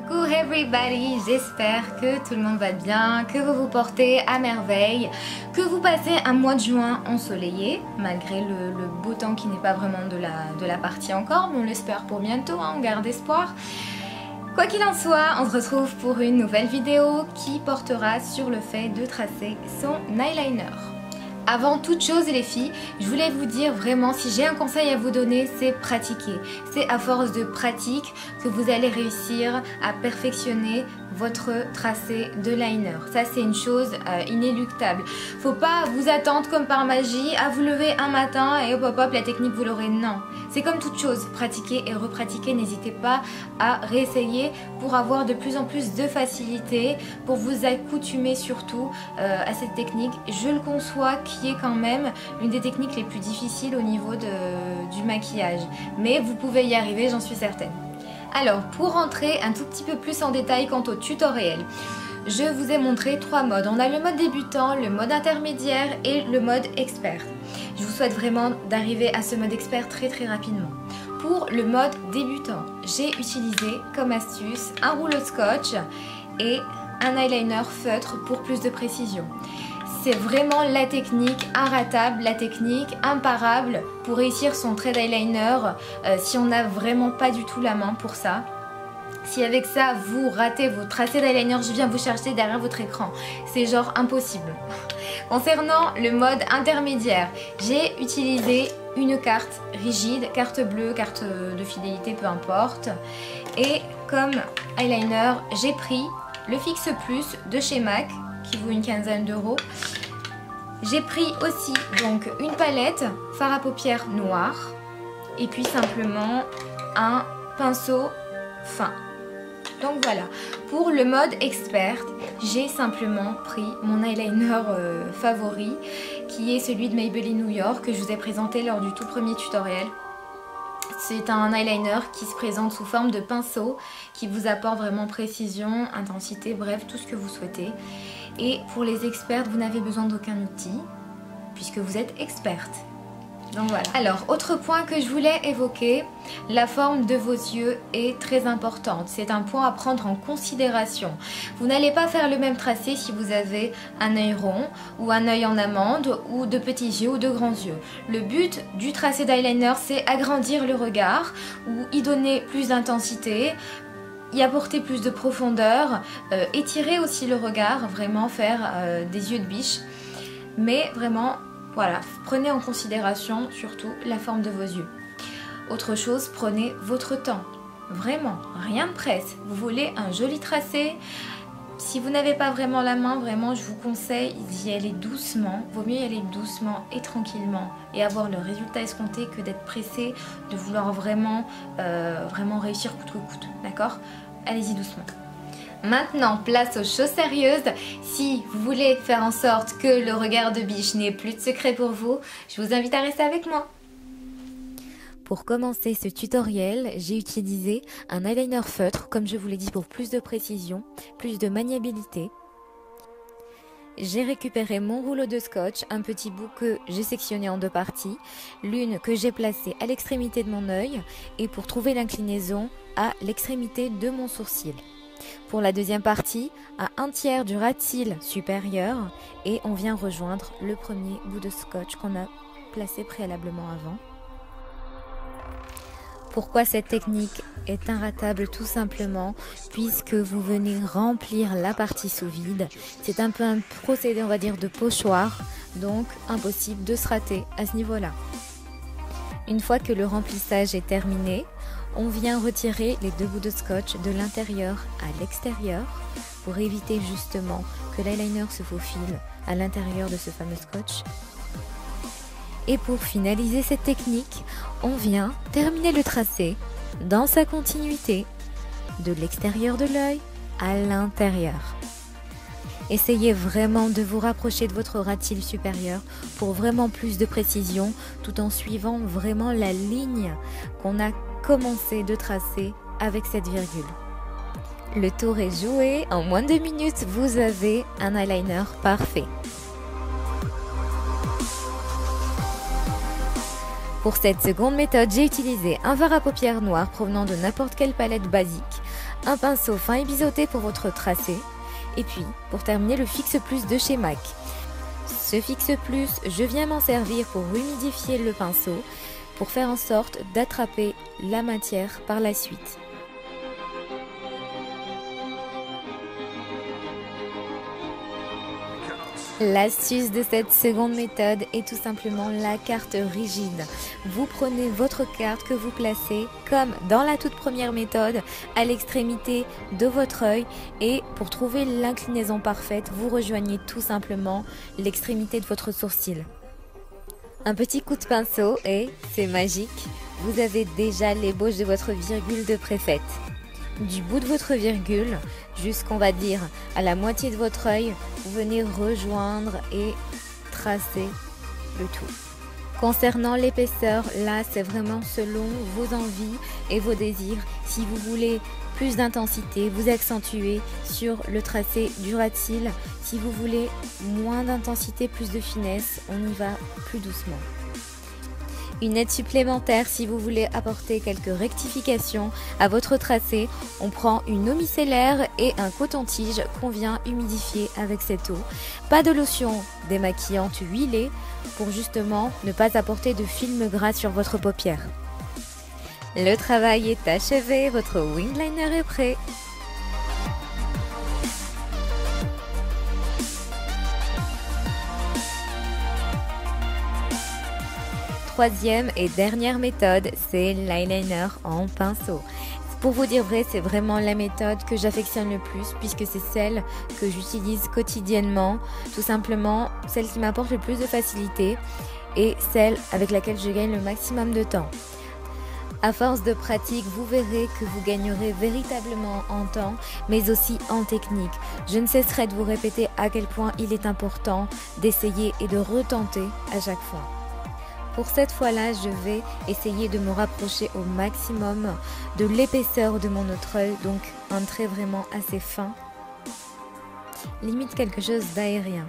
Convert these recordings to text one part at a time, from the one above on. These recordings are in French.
Coucou everybody, j'espère que tout le monde va bien, que vous vous portez à merveille, que vous passez un mois de juin ensoleillé, malgré le beau temps qui n'est pas vraiment de la partie encore, mais on l'espère pour bientôt, hein, on garde espoir. Quoi qu'il en soit, on se retrouve pour une nouvelle vidéo qui portera sur le fait de tracer son eyeliner. Avant toute chose les filles, je voulais vous dire vraiment, si j'ai un conseil à vous donner, c'est pratiquer. C'est à force de pratique que vous allez réussir à perfectionner votre tracé de liner. Ça c'est une chose inéluctable. Faut pas vous attendre comme par magie à vous lever un matin et hop hop hop la technique vous l'aurez. Non, c'est comme toute chose, pratiquer et repratiquer. N'hésitez pas à réessayer pour avoir de plus en plus de facilité, pour vous accoutumer surtout à cette technique. Je le conçois qui est quand même l'une des techniques les plus difficiles au niveau du maquillage, mais vous pouvez y arriver, j'en suis certaine. Alors pour rentrer un tout petit peu plus en détail quant au tutoriel, je vous ai montré trois modes. On a le mode débutant, le mode intermédiaire et le mode expert. Je vous souhaite vraiment d'arriver à ce mode expert très rapidement. Pour le mode débutant, j'ai utilisé comme astuce un rouleau de scotch et un eyeliner feutre pour plus de précision. C'est vraiment la technique inratable, la technique imparable pour réussir son trait d'eyeliner si on n'a vraiment pas du tout la main pour ça. Si avec ça vous ratez vos tracés d'eyeliner, je viens vous chercher derrière votre écran. C'est genre impossible. Concernant le mode intermédiaire, j'ai utilisé une carte rigide, carte bleue, carte de fidélité, peu importe. Et comme eyeliner, j'ai pris le Fixe Plus de chez MAC, qui vaut une quinzaine d'euros. J'ai pris aussi donc une palette fard à paupières noir et puis simplement un pinceau fin. Donc voilà, pour le mode expert, j'ai simplement pris mon eyeliner favori qui est celui de Maybelline New York que je vous ai présenté lors du tout premier tutoriel. C'est un eyeliner qui se présente sous forme de pinceau qui vous apporte vraiment précision, intensité, bref, tout ce que vous souhaitez. Et pour les expertes, vous n'avez besoin d'aucun outil puisque vous êtes experte. Donc voilà. Alors, autre point que je voulais évoquer, la forme de vos yeux est très importante. C'est un point à prendre en considération. Vous n'allez pas faire le même tracé si vous avez un œil rond ou un œil en amande ou de petits yeux ou de grands yeux. Le but du tracé d'eyeliner, c'est agrandir le regard ou y donner plus d'intensité, y apporter plus de profondeur, étirer aussi le regard, vraiment faire des yeux de biche. Mais vraiment, voilà, prenez en considération surtout la forme de vos yeux. Autre chose, prenez votre temps. Vraiment, rien ne presse. Vous voulez un joli tracé. Si vous n'avez pas vraiment la main, vraiment, je vous conseille d'y aller doucement. Vaut mieux y aller doucement et tranquillement et avoir le résultat escompté que d'être pressé, de vouloir vraiment réussir coûte que coûte. D'accord? Allez-y doucement. Maintenant, place aux choses sérieuses. Si vous voulez faire en sorte que le regard de biche n'ait plus de secret pour vous, je vous invite à rester avec moi. Pour commencer ce tutoriel, j'ai utilisé un eyeliner feutre, comme je vous l'ai dit, pour plus de précision, plus de maniabilité. J'ai récupéré mon rouleau de scotch, un petit bout que j'ai sectionné en deux parties, l'une que j'ai placée à l'extrémité de mon œil et pour trouver l'inclinaison à l'extrémité de mon sourcil. Pour la deuxième partie, à un tiers du ras de cils supérieur et on vient rejoindre le premier bout de scotch qu'on a placé préalablement avant. Pourquoi cette technique est inratable? Tout simplement puisque vous venez remplir la partie sous vide. C'est un peu un procédé, on va dire, de pochoir, donc impossible de se rater à ce niveau-là. Une fois que le remplissage est terminé, on vient retirer les deux bouts de scotch de l'intérieur à l'extérieur pour éviter justement que l'eyeliner se faufile à l'intérieur de ce fameux scotch. Et pour finaliser cette technique, on vient terminer le tracé dans sa continuité, de l'extérieur de l'œil à l'intérieur. Essayez vraiment de vous rapprocher de votre ras de cils supérieur pour vraiment plus de précision, tout en suivant vraiment la ligne qu'on a commencé de tracer avec cette virgule. Le tour est joué, en moins de 2 minutes, vous avez un eyeliner parfait. Pour cette seconde méthode, j'ai utilisé un fard à paupières noir provenant de n'importe quelle palette basique, un pinceau fin et biseauté pour votre tracé, et puis pour terminer le Fix Plus de chez MAC. Ce Fix Plus, je viens m'en servir pour humidifier le pinceau, pour faire en sorte d'attraper la matière par la suite. L'astuce de cette seconde méthode est tout simplement la carte rigide. Vous prenez votre carte que vous placez, comme dans la toute première méthode, à l'extrémité de votre œil et pour trouver l'inclinaison parfaite, vous rejoignez tout simplement l'extrémité de votre sourcil. Un petit coup de pinceau et, c'est magique, vous avez déjà l'ébauche de votre virgule de préfaite. Du bout de votre virgule jusqu'on va dire à la moitié de votre œil, vous venez rejoindre et tracer le tout. Concernant l'épaisseur, là c'est vraiment selon vos envies et vos désirs. Si vous voulez plus d'intensité, vous accentuez sur le tracé du ras de cils. Si vous voulez moins d'intensité, plus de finesse, on y va plus doucement. Une aide supplémentaire si vous voulez apporter quelques rectifications à votre tracé, on prend une eau micellaire et un coton-tige qu'on vient humidifier avec cette eau. Pas de lotion démaquillante huilée pour justement ne pas apporter de film gras sur votre paupière. Le travail est achevé, votre wing liner est prêt. Troisième et dernière méthode, c'est l'eyeliner en pinceau. Pour vous dire vrai, c'est vraiment la méthode que j'affectionne le plus puisque c'est celle que j'utilise quotidiennement, tout simplement celle qui m'apporte le plus de facilité et celle avec laquelle je gagne le maximum de temps. À force de pratique, vous verrez que vous gagnerez véritablement en temps, mais aussi en technique. Je ne cesserai de vous répéter à quel point il est important d'essayer et de retenter à chaque fois. Pour cette fois-là, je vais essayer de me rapprocher au maximum de l'épaisseur de mon autre œil, donc un trait vraiment assez fin, limite quelque chose d'aérien.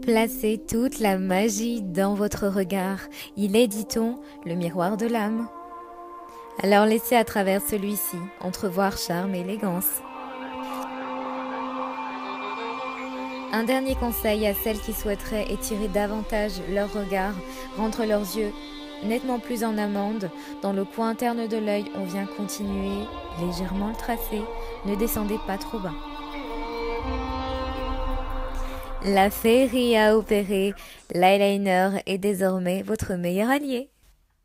Placez toute la magie dans votre regard. Il est, dit-on, le miroir de l'âme. Alors laissez à travers celui-ci entrevoir charme et élégance. Un dernier conseil à celles qui souhaiteraient étirer davantage leur regard, rendre leurs yeux nettement plus en amande. Dans le coin interne de l'œil, on vient continuer légèrement le tracé. Ne descendez pas trop bas. La féerie a opéré. L'eyeliner est désormais votre meilleur allié.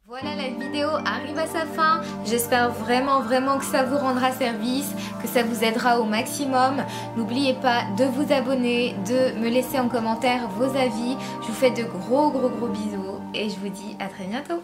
Voilà, la vidéo arrive à sa fin. J'espère vraiment que ça vous rendra service, que ça vous aidera au maximum. N'oubliez pas de vous abonner, de me laisser en commentaire vos avis. Je vous fais de gros bisous et je vous dis à très bientôt.